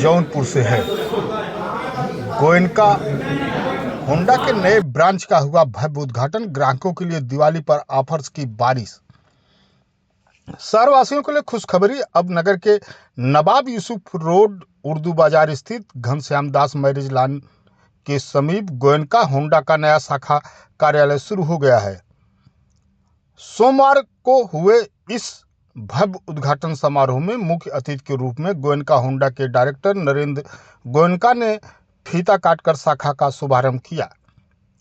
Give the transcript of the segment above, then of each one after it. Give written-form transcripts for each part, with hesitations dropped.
जौनपुर से है। गोयनका होंडा के नए ब्रांच का हुआ भव्य उद्घाटन। ग्राहकों के लिए दिवाली पर ऑफर्स की बारिश। शहरवासियों के लिए खुशखबरी। अब नगर के नवाब यूसुफ रोड उर्दू बाजार स्थित घनश्याम दास मैरिज लॉन के समीप गोयनका होंडा का नया शाखा कार्यालय शुरू हो गया है। सोमवार को हुए इस भव्य उद्घाटन समारोह में मुख्य अतिथि के रूप में गोयनका होंडा के डायरेक्टर नरेंद्र गोयनका ने फीता काटकर शाखा का शुभारंभ किया।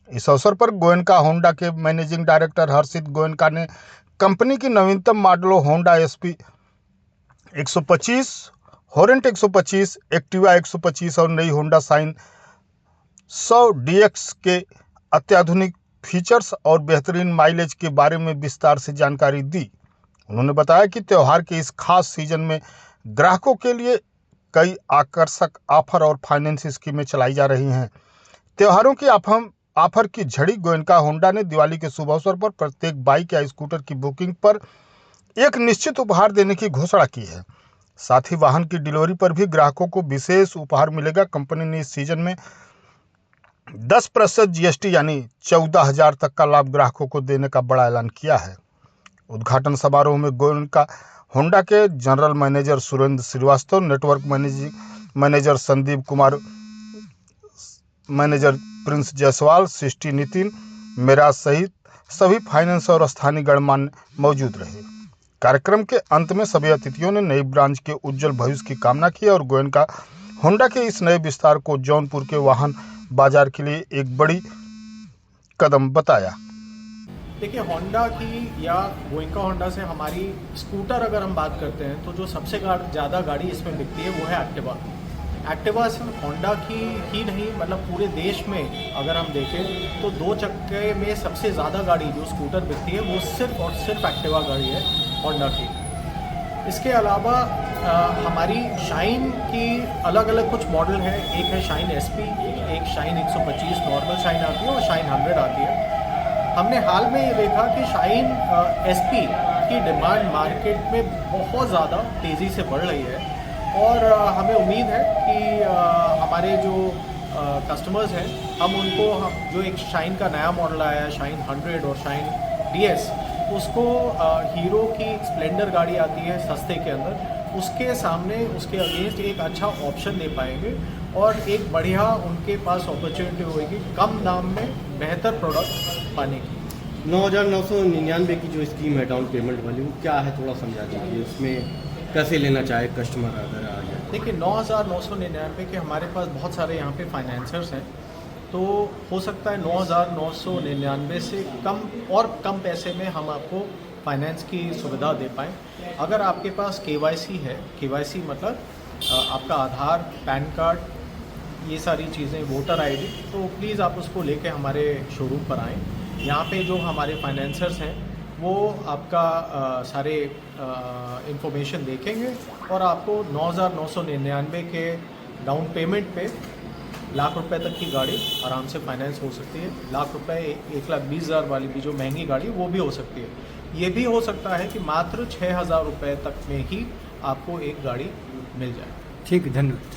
इस अवसर पर गोयनका होंडा के मैनेजिंग डायरेक्टर हर्षित गोयनका ने कंपनी की नवीनतम मॉडलों होंडा एसपी 125, हॉरेंट 125, एक्टिवा 125 और नई होंडा शाइन 100 डीएक्स के अत्याधुनिक फीचर्स और बेहतरीन माइलेज के बारे में विस्तार से जानकारी दी। उन्होंने बताया कि त्यौहार के इस खास सीजन में ग्राहकों के लिए कई आकर्षक ऑफर और फाइनेंस स्कीमें चलाई जा रही हैं। त्योहारों की ऑफर की झड़ी गोयनका होंडा ने दिवाली के शुभ अवसर पर प्रत्येक बाइक या स्कूटर की बुकिंग पर एक निश्चित उपहार देने की घोषणा की है। साथ ही वाहन की डिलीवरी पर भी ग्राहकों को विशेष उपहार मिलेगा। कंपनी ने इस सीजन में 10% जीएसटी यानी 14,000 तक का लाभ ग्राहकों को देने का बड़ा ऐलान किया है। उद्घाटन समारोह में गोयनका होंडा के general manager Surendra Srivastava, network manager Sandeep Kumar, manager Prince Jaiswal, Srishti Nitin, Meraj सहित सभी फाइनेंस और स्थानीय गणमान्य मौजूद रहे। कार्यक्रम के अंत में सभी अतिथियों ने नई ब्रांच के उज्जवल भविष्य की कामना की और गोयनका होंडा के इस नए विस्तार को जौनपुर के वाहन बाजार के लिए एक बड़ी कदम बताया। देखिए, होंडा की या गोयनका होंडा से हमारी स्कूटर अगर हम बात करते हैं तो जो सबसे ज़्यादा गाड़ी इसमें बिकती है वो है एक्टिवा। एक्टिवा सिर्फ होंडा की ही नहीं, मतलब पूरे देश में अगर हम देखें तो 2 चक्के में सबसे ज़्यादा गाड़ी जो स्कूटर बिकती है वो सिर्फ और सिर्फ एक्टिवा गाड़ी है होंडा की। इसके अलावा हमारी शाइन की अलग अलग कुछ मॉडल हैं। एक है शाइन एसपी, एक शाइन 125 नॉर्मल शाइन आती है और शाइन 100 आती है। हमने हाल में ये देखा कि शाइन एसपी की डिमांड मार्केट में बहुत ज़्यादा तेज़ी से बढ़ रही है और हमें उम्मीद है कि हमारे जो कस्टमर्स हैं हम उनको जो एक शाइन का नया मॉडल आया है शाइन 100 और शाइन डीएस, उसको हीरो की स्प्लेंडर गाड़ी आती है सस्ते के अंदर, उसके सामने उसके अगेंस्ट एक अच्छा ऑप्शन दे पाएंगे और एक बढ़िया उनके पास अपॉर्चुनिटी होगी कम दाम में बेहतर प्रोडक्ट पाने की। 9,999 की जो स्कीम है डाउन पेमेंट वाली, वो क्या है थोड़ा समझा दीजिए, उसमें कैसे लेना चाहे कस्टमर अगर आ जाए। देखिए, 9,999 के हमारे पास बहुत सारे यहाँ पे फाइनेंसर्स हैं, तो हो सकता है 9,999 से कम और कम पैसे में हम आपको फाइनेंस की सुविधा दे पाएँ। अगर आपके पास केवाईसी है, केवाईसी मतलब आपका आधार, पैन कार्ड, ये सारी चीज़ें, वोटर आईडी, तो प्लीज़ आप उसको लेके हमारे शोरूम पर आएँ। यहाँ पे जो हमारे फाइनेंसर्स हैं वो आपका सारे इंफॉर्मेशन देखेंगे और आपको 9,999 के डाउन पेमेंट पे ₹1,00,000 तक की गाड़ी आराम से फाइनेंस हो सकती है। ₹1,00,000 1,20,000 वाली भी जो महंगी गाड़ी वो भी हो सकती है। ये भी हो सकता है कि मात्र ₹6,000 तक में ही आपको एक गाड़ी मिल जाए। ठीक, धन्यवाद।